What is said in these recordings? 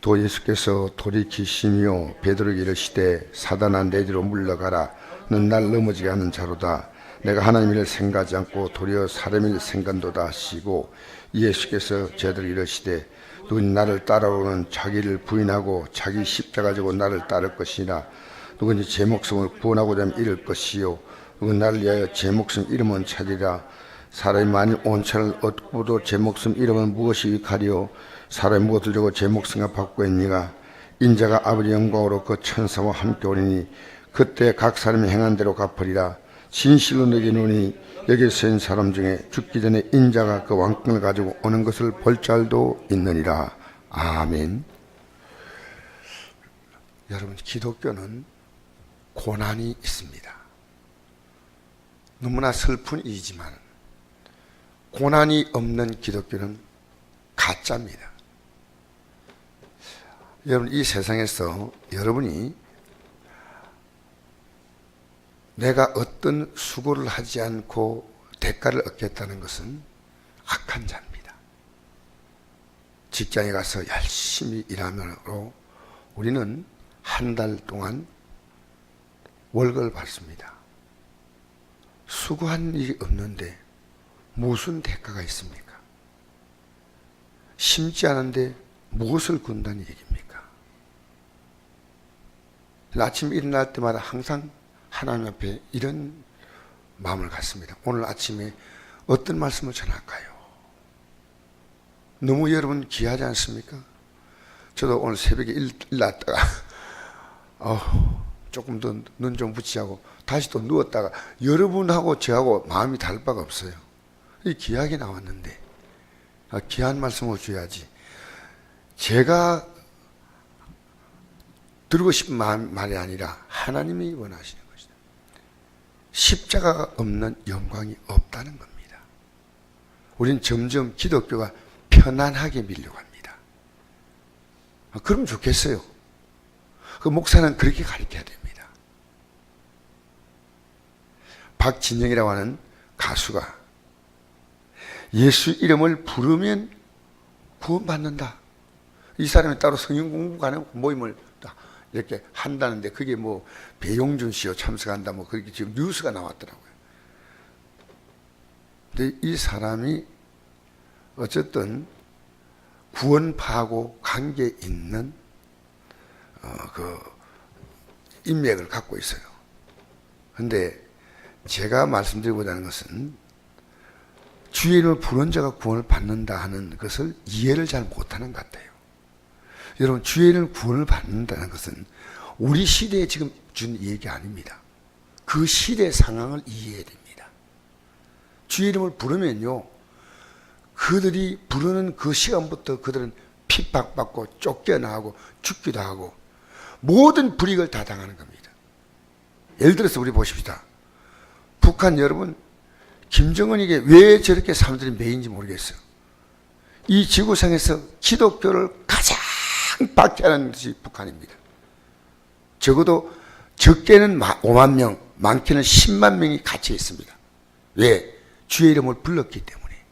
또 예수께서 돌이키시며 베드로에게 이르시되 사단아 내 뒤로 물러가라. 넌 날 넘어지게 하는 자로다. 내가 하나님 일을 생각하지 않고 도리어 사람 일 생각한도다 하시고, 예수께서 저희들에게 이르시되 누구니 나를 따라오는 자기를 부인하고 자기 십자가 지고 나를 따를 것이나 누구니 제 목숨을 구원하고자 하면 잃을 것이요 누구니 나를 위하여 제 목숨 잃으면 찾으리라. 사람이 만일 온 천을 얻고도 제 목숨 잃으면 무엇이 유익하리요? 사람이 무엇을 주고 제 목숨과 바꾸겠니가? 인자가 아버지 영광으로 그 천사와 함께 오리니 그때 각 사람이 행한 대로 갚으리라. 진실로 내게 이르노니 여기 서 있는 사람 중에 죽기 전에 인자가 그 왕권을 가지고 오는 것을 볼 자도 있느니라. 아멘. 여러분, 기독교는 고난이 있습니다. 너무나 슬픈 일이지만 고난이 없는 기독교는 가짜입니다. 여러분, 이 세상에서 여러분이 내가 어떤 수고를 하지 않고 대가를 얻겠다는 것은 악한 자입니다. 직장에 가서 열심히 일하므로 우리는 한 달 동안 월급을 받습니다. 수고한 일이 없는데 무슨 대가가 있습니까? 심지 않은데 무엇을 군다는 얘기입니까? 아침에 일어날 때마다 항상 하나님 앞에 이런 마음을 갖습니다. 오늘 아침에 어떤 말씀을 전할까요? 너무 여러분 귀하지 않습니까? 저도 오늘 새벽에 일났다가 조금 더 눈 좀 붙이자고 다시 또 누웠다가 여러분하고 저하고 마음이 다를 바가 없어요. 이 귀하게 나왔는데 귀한 말씀을 줘야지. 제가 들고 싶은 말이 아니라 하나님이 원하시는 것이다. 십자가가 없는 영광이 없다는 겁니다. 우린 점점 기독교가 편안하게 밀려고 합니다. 그럼 좋겠어요. 그 목사는 그렇게 가르쳐야 됩니다. 박진영이라고 하는 가수가 예수 이름을 부르면 구원받는다. 이 사람이 따로 성경 공부하는 모임을 이렇게 한다는데 그게 뭐 배용준 씨요 참석한다 뭐 그렇게 지금 뉴스가 나왔더라고요. 근데 이 사람이 어쨌든 구원파하고 관계 있는 그 인맥을 갖고 있어요. 근데 제가 말씀드리고자 하는 것은 주의 이름을 부른 자가 구원을 받는다 하는 것을 이해를 잘 못하는 것 같아요. 여러분, 주의 이름을 구원을 받는다는 것은 우리 시대에 지금 준 얘기 아닙니다. 그 시대 상황을 이해해야 됩니다. 주의 이름을 부르면요, 그들이 부르는 그 시간부터 그들은 핍박받고 쫓겨나고 죽기도 하고 모든 불이익을 다 당하는 겁니다. 예를 들어서 우리 보십시다. 북한 여러분, 김정은에게 왜 저렇게 사람들이 매인지 모르겠어요. 이 지구상에서 기독교를 가장 박해하는 것이 북한입니다. 적어도 적게는 5만 명, 많게는 10만 명이 갇혀 있습니다. 왜? 주의 이름을 불렀기 때문에.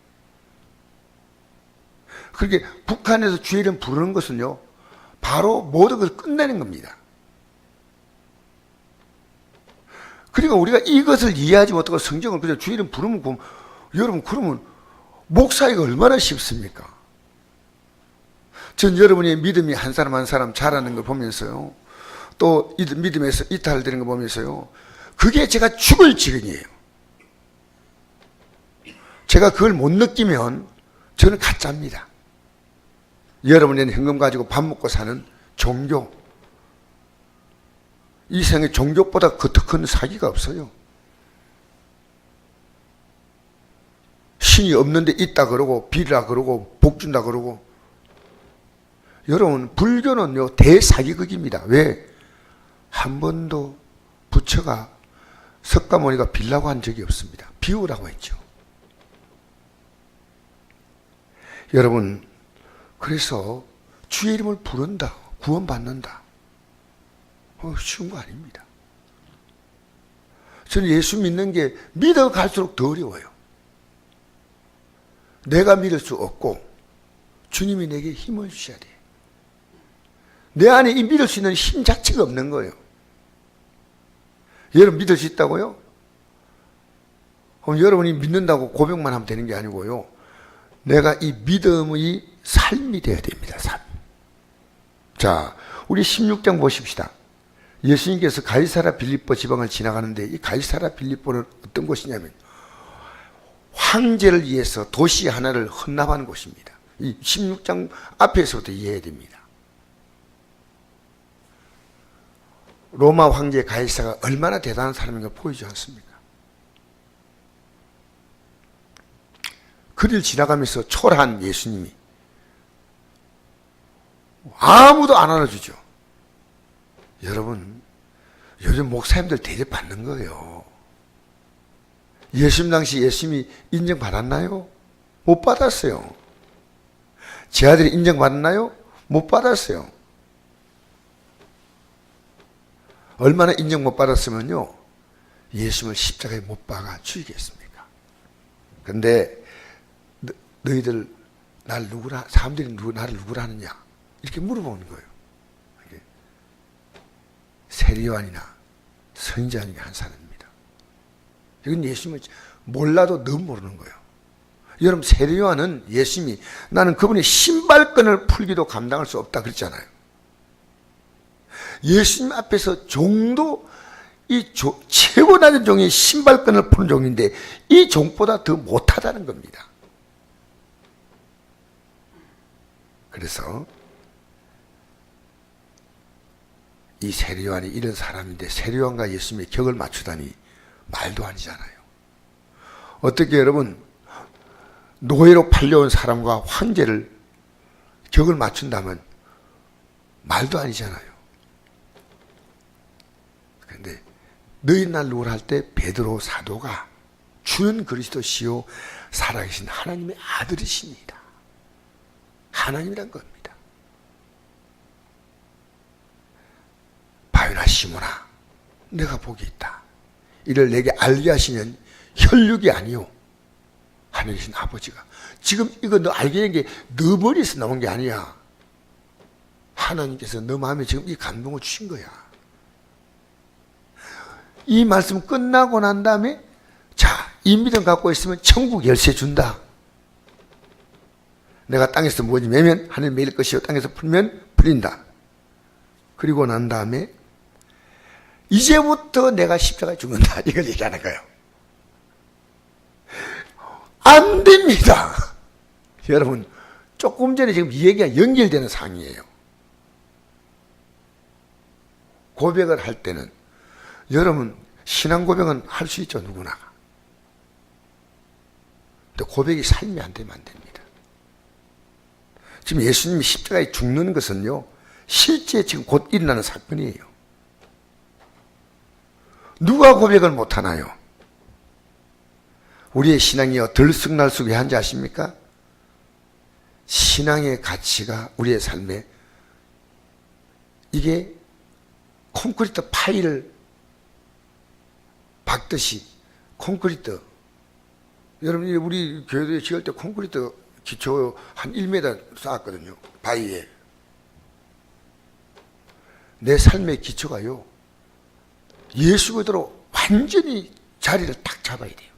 그렇게 북한에서 주의 이름 부르는 것은요, 바로 모든 것을 끝내는 겁니다. 그러니까 우리가 이것을 이해하지 못하고 성경을 그냥 주의 이름 부르면, 여러분, 그러면 목사이가 얼마나 쉽습니까? 전 여러분의 믿음이 한 사람 한 사람 자라는 걸 보면서요, 또 믿음에서 이탈되는 걸 보면서요, 그게 제가 죽을 지경이에요. 제가 그걸 못 느끼면 저는 가짜입니다. 여러분의 현금 가지고 밥 먹고 사는 종교, 이 세상에 종교보다 더 큰 사기가 없어요. 신이 없는데 있다 그러고 비리라 그러고 복 준다 그러고. 여러분, 불교는요 대사기극입니다. 왜? 한 번도 부처가 석가모니가 빌라고 한 적이 없습니다. 비우라고 했죠. 여러분, 그래서 주의 이름을 부른다, 구원받는다, 쉬운 거 아닙니다. 저는 예수 믿는 게 믿어갈수록 더 어려워요. 내가 믿을 수 없고 주님이 내게 힘을 주셔야 돼. 내 안에 이 믿을 수 있는 힘 자체가 없는 거예요. 여러분 믿을 수 있다고요? 그럼 여러분이 믿는다고 고백만 하면 되는 게 아니고요. 내가 이 믿음의 삶이 되어야 됩니다. 삶. 자, 우리 16장 보십시다. 예수님께서 가이사라 빌립보 지방을 지나가는데 이 가이사라 빌립보는 어떤 곳이냐면 황제를 위해서 도시 하나를 헌납하는 곳입니다. 이 16장 앞에서부터 이해해야 됩니다. 로마 황제 가이사가 얼마나 대단한 사람인가 보이지 않습니까? 그를 지나가면서 초라한 예수님이 아무도 안 알아주죠. 여러분, 요즘 목사님들 대접받는 거예요. 예수님 당시 예수님이 인정받았나요? 못 받았어요. 제 아들이 인정받았나요? 못 받았어요. 얼마나 인정 못 받았으면요, 예수님을 십자가에 못 박아 죽이겠습니까? 근데 너희들 날 누구라, 사람들이 나를 누구라 하느냐 이렇게 물어보는 거예요. 세리요한이나 선지자 중에 한 사람입니다. 이건 예수님을 몰라도 너무 모르는 거예요. 여러분, 세리요한은 예수님이 나는 그분의 신발끈을 풀기도 감당할 수 없다 그랬잖아요. 예수님 앞에서 종도 최고 낮은 종이 신발끈을 푸는 종인데 이 종보다 더 못하다는 겁니다. 그래서 이 세리요한이 이런 사람인데 세리요한과 예수님의 격을 맞추다니 말도 아니잖아요. 어떻게 여러분, 노예로 팔려온 사람과 황제를 격을 맞춘다면 말도 아니잖아요. 그런데 너희 날 누구라 할 때 베드로 사도가 주는 그리스도시요 살아계신 하나님의 아들이십니다. 하나님이란 겁니다. 바요나 시모나, 내가 복이 있다. 이를 내게 알게 하시는 혈육이 아니요 하늘이신 아버지가. 지금 이거 너 알게 된 게 너 머리에서 나온 게 아니야. 하나님께서 너 마음에 지금 이 감동을 주신 거야. 이 말씀 끝나고 난 다음에 자, 이 믿음 갖고 있으면 천국 열쇠 준다. 내가 땅에서 무엇이 매면 하늘 매일 것이요 땅에서 풀면 풀린다. 그리고 난 다음에 이제부터 내가 십자가에 죽는다. 이걸 얘기하는 거예요. 안 됩니다. 여러분, 조금 전에 지금 이 얘기가 연결되는 상황이에요. 고백을 할 때는 여러분, 신앙 고백은 할 수 있죠, 누구나. 근데 고백이 삶이 안 되면 안 됩니다. 지금 예수님이 십자가에 죽는 것은요, 실제 지금 곧 일어나는 사건이에요. 누가 고백을 못하나요? 우리의 신앙이요 들쑥날쑥 왜 한지 아십니까? 신앙의 가치가 우리의 삶에 이게 콘크리트 파일을 박듯이 콘크리트, 여러분 우리 교회에 지을 때 콘크리트 기초 한 1m 쌓았거든요. 바위에. 내 삶의 기초가요 예수 그대로 완전히 자리를 딱 잡아야 돼요.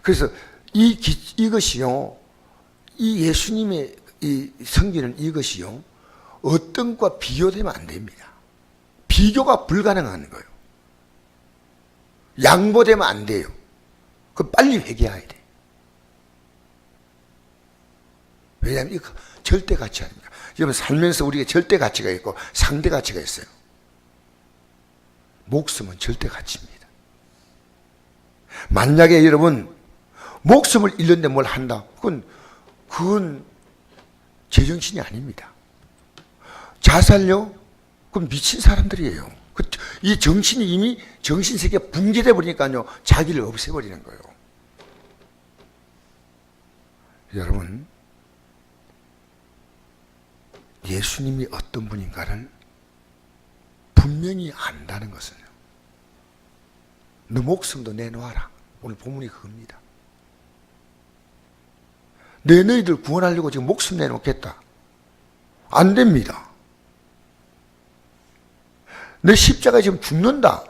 그래서 이것이요, 이 예수님의 이 성기는 이것이요, 어떤 것과 비교되면 안 됩니다. 비교가 불가능한 거예요. 양보되면 안 돼요. 그 빨리 회개해야 돼. 왜냐하면 이거 절대 가치 아닙니까? 여러분, 살면서 우리가 절대 가치가 있고 상대 가치가 있어요. 목숨은 절대 가치입니다. 만약에 여러분 목숨을 잃는데 뭘 한다, 그건 제정신이 아닙니다. 자살요? 그건 미친 사람들이에요. 이 정신이 이미 정신세계가 붕괴돼 버리니까요 자기를 없애버리는 거예요. 여러분, 예수님이 어떤 분인가를 분명히 안다는 것은요, 너 목숨도 내놓아라. 오늘 본문이 그겁니다. 내 너희들 구원하려고 지금 목숨 내놓겠다. 안 됩니다. 내 십자가에 지금 죽는다.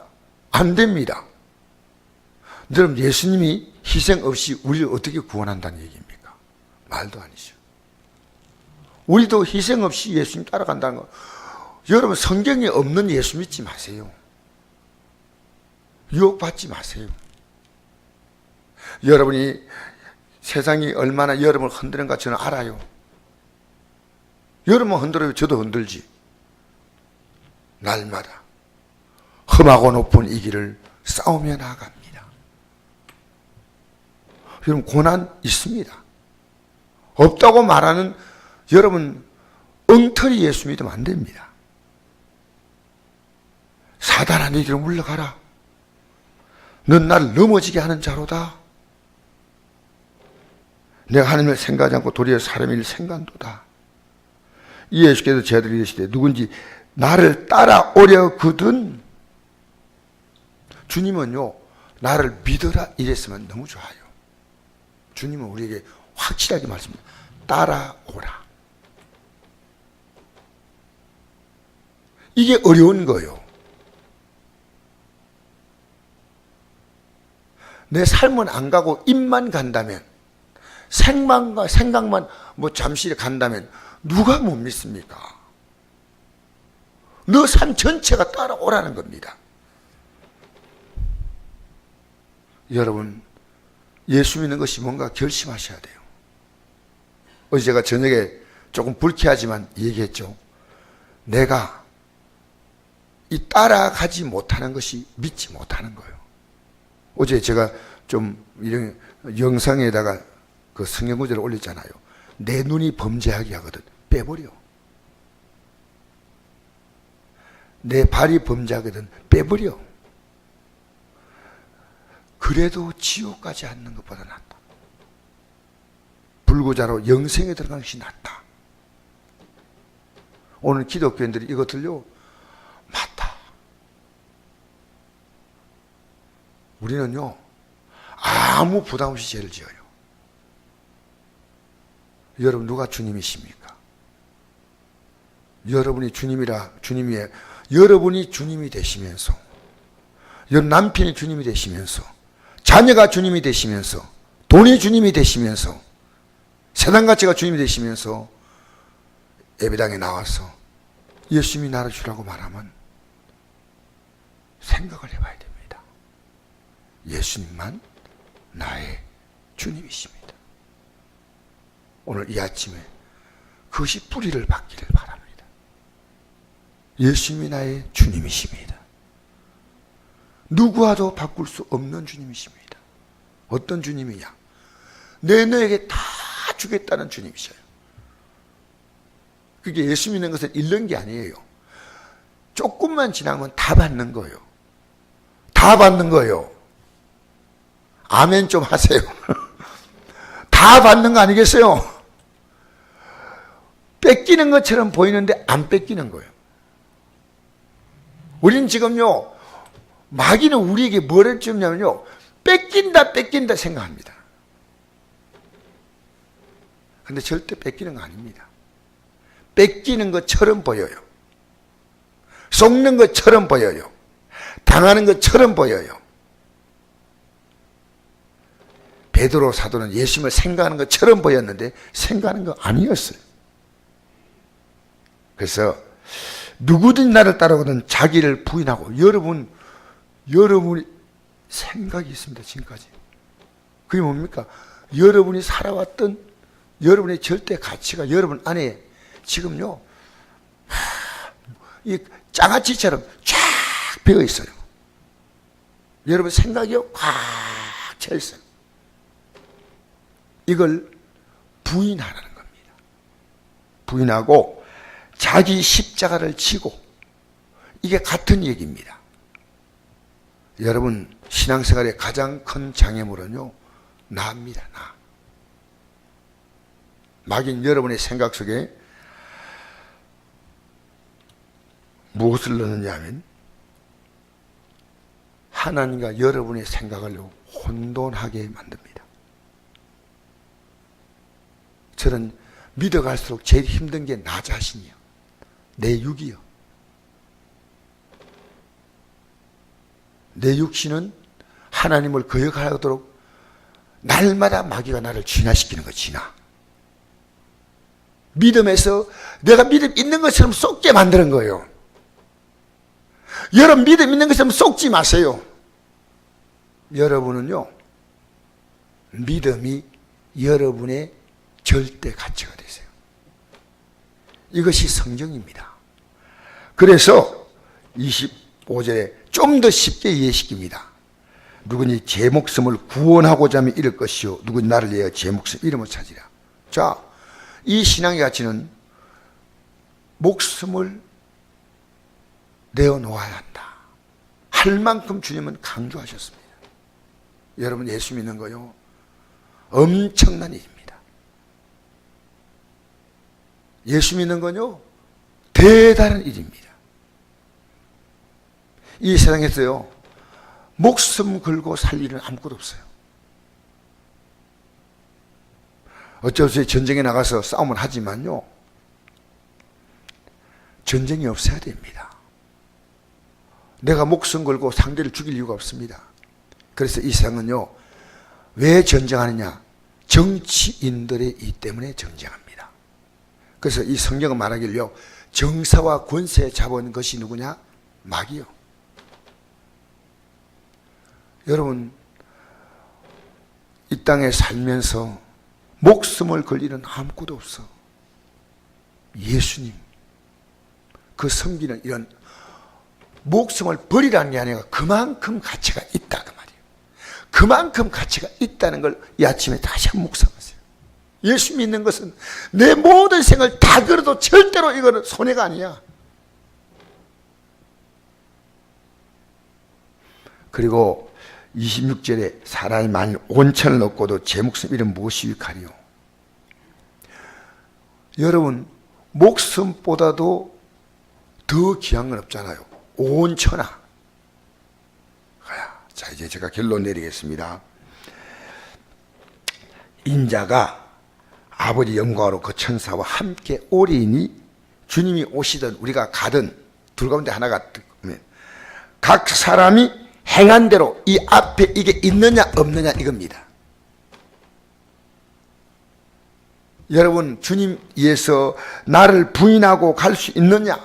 안 됩니다. 여러분, 예수님이 희생 없이 우리를 어떻게 구원한다는 얘기입니까? 말도 아니죠. 우리도 희생 없이 예수님 따라간다는 거. 여러분, 성경에 없는 예수 믿지 마세요. 유혹받지 마세요. 여러분이 세상이 얼마나 여러분을 흔드는가 저는 알아요. 여러분 흔들어요. 저도 흔들지. 날마다 험하고 높은 이 길을 싸우며 나아갑니다. 여러분, 고난 있습니다. 없다고 말하는 여러분 엉터리 예수 믿으면 안 됩니다. 사단아, 네 길로 물러가라. 넌 나를 넘어지게 하는 자로다. 내가 하나님을 생각하지 않고 도리어 사람의 일을 생각한도다. 이 예수께서 제자들이 이르시되 누군지 나를 따라오려거든. 주님은요, 나를 믿어라 이랬으면 너무 좋아요. 주님은 우리에게 확실하게 말씀합니다. 따라오라. 이게 어려운 거예요. 내 삶은 안 가고 입만 간다면, 생각만 뭐 잠시 간다면 누가 못 믿습니까? 너 삶 전체가 따라오라는 겁니다. 여러분, 예수 믿는 것이 뭔가 결심하셔야 돼요. 어제 제가 저녁에 조금 불쾌하지만 얘기했죠. 내가 이 따라가지 못하는 것이 믿지 못하는 거예요. 어제 제가 좀 이런 영상에다가 그 성경 구절을 올렸잖아요. 내 눈이 범죄하게 하거든. 빼버려. 내 발이 범죄하거든. 빼버려. 그래도 지옥까지 앉는 것보다 낫다. 불구자로 영생에 들어가는 것이 낫다. 오늘 기독교인들이 이것들요, 맞다. 우리는요, 아무 부담 없이 죄를 지어요. 여러분, 누가 주님이십니까? 여러분이 주님이에요. 여러분이 주님이 되시면서, 여러분 남편이 주님이 되시면서, 자녀가 주님이 되시면서, 돈이 주님이 되시면서, 세상 가치가 주님이 되시면서 예배당에 나와서 예수님이 나를 주라고 말하면 생각을 해봐야 됩니다. 예수님만 나의 주님이십니다. 오늘 이 아침에 그것이 뿌리를 받기를 바랍니다. 예수님이 나의 주님이십니다. 누구와도 바꿀 수 없는 주님이십니다. 어떤 주님이냐? 내 너에게 다 주겠다는 주님이셔요. 그게 예수 믿는 것은 잃는 게 아니에요. 조금만 지나면 다 받는 거예요. 다 받는 거예요. 아멘 좀 하세요. 다 받는 거 아니겠어요? 뺏기는 것처럼 보이는데 안 뺏기는 거예요. 우린 지금요, 마귀는 우리에게 뭐를 주냐면요, 뺏긴다 생각합니다. 근데 절대 뺏기는 거 아닙니다. 뺏기는 것처럼 보여요. 속는 것처럼 보여요. 당하는 것처럼 보여요. 베드로 사도는 예수님을 생각하는 것처럼 보였는데 생각하는 거 아니었어요. 그래서 누구든 나를 따라오든 자기를 부인하고, 여러분이 생각이 있습니다. 지금까지. 그게 뭡니까? 여러분이 살아왔던 여러분의 절대 가치가 여러분 안에 지금요, 이 장아찌처럼 쫙 배어 있어요. 여러분 생각이요, 꽉 차 있어요. 이걸 부인하라는 겁니다. 부인하고 자기 십자가를 지고, 이게 같은 얘기입니다. 여러분 신앙생활의 가장 큰 장애물은요, 나입니다. 나. 마귀는 여러분의 생각 속에 무엇을 넣느냐 하면 하나님과 여러분의 생각을 혼돈하게 만듭니다. 저는 믿어갈수록 제일 힘든 게 나 자신이요. 내 육이요. 내 육신은 하나님을 거역하도록 날마다 마귀가 나를 진화시키는 거, 진화. 믿음에서 내가 믿음 있는 것처럼 쏟게 만드는 거예요. 여러분 믿음 있는 것처럼 쏟지 마세요. 여러분은요, 믿음이 여러분의 절대 가치가 되세요. 이것이 성경입니다. 그래서 25절에 좀 더 쉽게 이해시킵니다. 누구니 제 목숨을 구원하고자 하면 잃을 것이요 누구니 나를 위하여 제 목숨 이름을 찾으리라. 자, 이 신앙의 가치는 목숨을 내어놓아야 한다. 할 만큼 주님은 강조하셨습니다. 여러분 예수 믿는 거요, 엄청난 일입니다. 예수 믿는 건요, 대단한 일입니다. 이 세상에서요, 목숨 걸고 살 일은 아무것도 없어요. 어쩔 수 없이 전쟁에 나가서 싸움을 하지만요, 전쟁이 없어야 됩니다. 내가 목숨 걸고 상대를 죽일 이유가 없습니다. 그래서 이 세상은요, 왜 전쟁하느냐? 정치인들의 이 때문에 전쟁합니다. 그래서 이 성경은 말하기를요, 정사와 권세 잡은 것이 누구냐? 마귀요. 여러분, 이 땅에 살면서 목숨을 걸 일은 아무것도 없어. 예수님, 그 섬기는 이런 목숨을 버리라는 게 아니라 그만큼 가치가 있다, 그 말이에요. 그만큼 가치가 있다는 걸 이 아침에 다시 한번 묵상하세요. 예수 믿는 것은 내 모든 생을 다 걸어도 절대로 이거는 손해가 아니야. 그리고 26절에 사람이 만일 온천을 얻고도 제 목숨 이름 무엇이 유익하니요? 여러분, 목숨보다도 더 귀한 건 없잖아요. 온천하. 자, 이제 제가 결론 내리겠습니다. 인자가 아버지 영광으로 그 천사와 함께 오리니 주님이 오시든 우리가 가든 둘 가운데 하나가 각 사람이 행한 대로 이 앞에 이게 있느냐 없느냐 이겁니다. 여러분, 주님 위해서 나를 부인하고 갈 수 있느냐?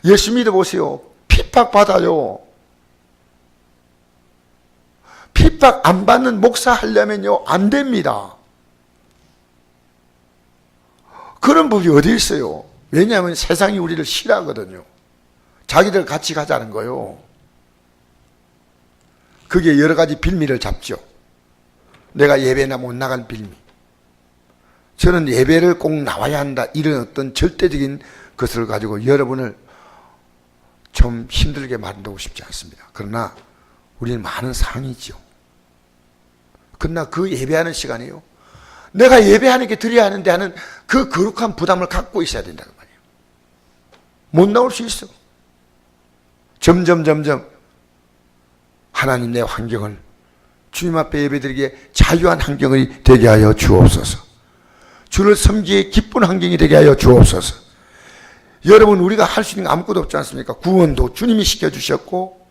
예수 믿어보세요. 핍박받아요. 핍박 안 받는 목사 하려면요, 안 됩니다. 그런 법이 어디 있어요? 왜냐하면 세상이 우리를 싫어하거든요. 자기들 같이 가자는 거요. 그게 여러 가지 빌미를 잡죠. 내가 예배나 못 나간 빌미. 저는 예배를 꼭 나와야 한다, 이런 어떤 절대적인 것을 가지고 여러분을 좀 힘들게 만들고 싶지 않습니다. 그러나 우리는 많은 상이죠. 그러나 그 예배하는 시간이요, 내가 예배하는 게 드려야 하는데 하는 그 거룩한 부담을 갖고 있어야 된다는 말이에요. 못 나올 수 있어. 점점 하나님, 내 환경을 주님 앞에 예배드리기에 자유한 환경이 되게 하여 주옵소서. 주를 섬기기에 기쁜 환경이 되게 하여 주옵소서. 여러분, 우리가 할 수 있는 게 아무것도 없지 않습니까? 구원도 주님이 시켜주셨고,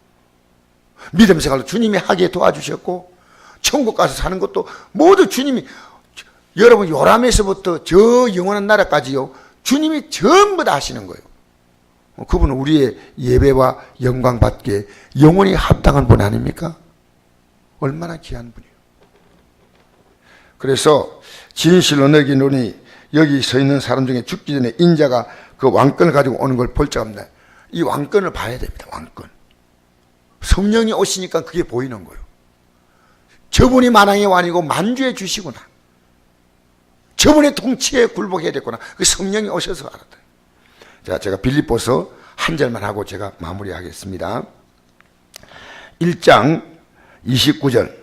믿음 생활도 주님이 하게 도와주셨고, 천국 가서 사는 것도 모두 주님이, 여러분 요람에서부터 저 영원한 나라까지요, 주님이 전부 다 하시는 거예요. 그분은 우리의 예배와 영광 받기에 영원히 합당한 분 아닙니까? 얼마나 귀한 분이에요. 그래서 진실로 너에게 이르노니 여기 서 있는 사람 중에 죽기 전에 인자가 그 왕권을 가지고 오는 걸 볼 적 없나. 이 왕권을 봐야 됩니다. 왕권. 성령이 오시니까 그게 보이는 거예요. 저분이 만왕의 왕이고 만주의 주시구나. 저분의 통치에 굴복해야 됐구나. 그 성령이 오셔서 알았다. 자, 제가 빌립보서 한 절만 하고 제가 마무리하겠습니다. 1장 29절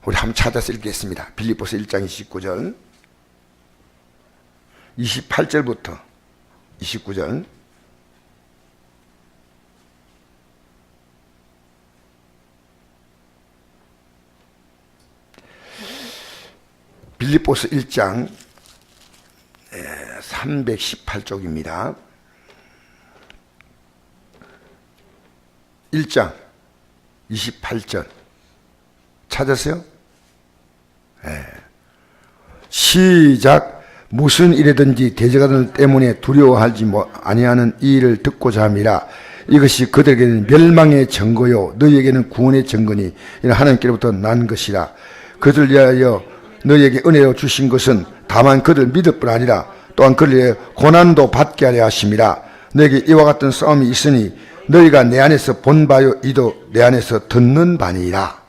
우리 한번 찾아서 읽겠습니다. 빌립보서 1장 29절 28절부터 29절. 빌립보서 1장 318쪽입니다. 1장 28절 찾았어요? 네. 시작. 무슨 일이든지 대적하는 때문에 두려워하지 아니하는 이 일을 듣고자 함이라. 이것이 그들에게는 멸망의 증거요 너희에게는 구원의 증거니 이는 하나님께로부터 난 것이라. 그들 위하여 너희에게 은혜로 주신 것은 다만 그들 믿을 뿐 아니라 또한 그들 위해 고난도 받게 하려 하심이라. 너에게 이와 같은 싸움이 있으니 너희가 내 안에서 본 바요 이도 내 안에서 듣는 바니라.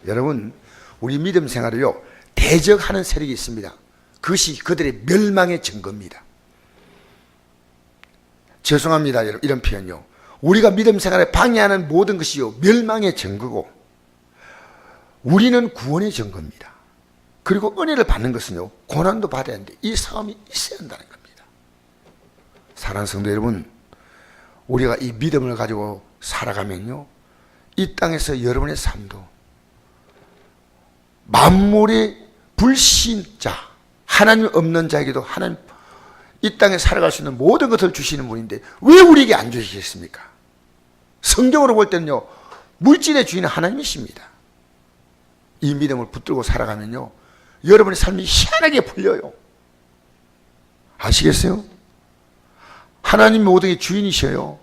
여러분, 우리 믿음 생활을요 대적하는 세력이 있습니다. 그것이 그들의 멸망의 증거입니다. 죄송합니다, 여러분, 이런 표현요. 우리가 믿음 생활에 방해하는 모든 것이요 멸망의 증거고, 우리는 구원의 증거입니다. 그리고 은혜를 받는 것은요 고난도 받아야 하는데 이 싸움이 있어야 한다는 겁니다. 사랑하는 성도 여러분, 우리가 이 믿음을 가지고 살아가면요 이 땅에서 여러분의 삶도 만물의 불신자, 하나님 없는 자에게도 하나님 이 땅에 살아갈 수 있는 모든 것을 주시는 분인데 왜 우리에게 안 주시겠습니까? 성경으로 볼 때는요 물질의 주인은 하나님이십니다. 이 믿음을 붙들고 살아가면요 여러분의 삶이 희한하게 풀려요. 아시겠어요? 하나님 모든 게 주인이셔요.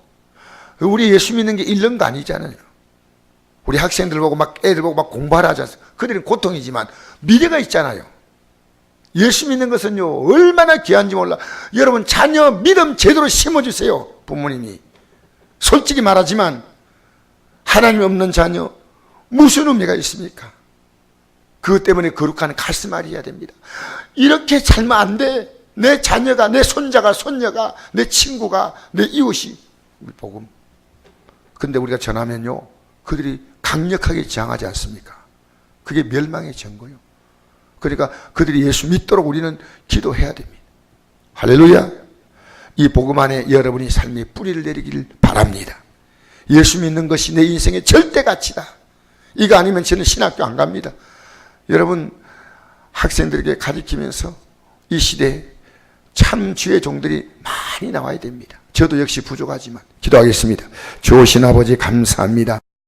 우리 예수 믿는 게 잃는 거 아니잖아요. 우리 학생들 보고 막 애들 보고 막 공부하라 하지 않습니까? 그들은 고통이지만 미래가 있잖아요. 예수 믿는 것은요 얼마나 귀한지 몰라. 여러분 자녀 믿음 제대로 심어주세요. 부모님이 솔직히 말하지만 하나님 없는 자녀 무슨 의미가 있습니까? 그것 때문에 거룩한 가슴앓이 해야 됩니다. 이렇게 살면 안 돼. 내 자녀가, 내 손자가, 손녀가, 내 친구가, 내 이웃이 우리 복음. 근데 우리가 전하면요 그들이 강력하게 저항하지 않습니까? 그게 멸망의 증거요. 그러니까 그들이 예수 믿도록 우리는 기도해야 됩니다. 할렐루야. 이 복음 안에 여러분이 삶의 뿌리를 내리길 바랍니다. 예수 믿는 것이 내 인생의 절대 가치다. 이거 아니면 저는 신학교 안 갑니다. 여러분 학생들에게 가르치면서 이 시대에 참 주의 종들이 많이 나와야 됩니다. 저도 역시 부족하지만 기도하겠습니다. 좋으신 아버지 감사합니다.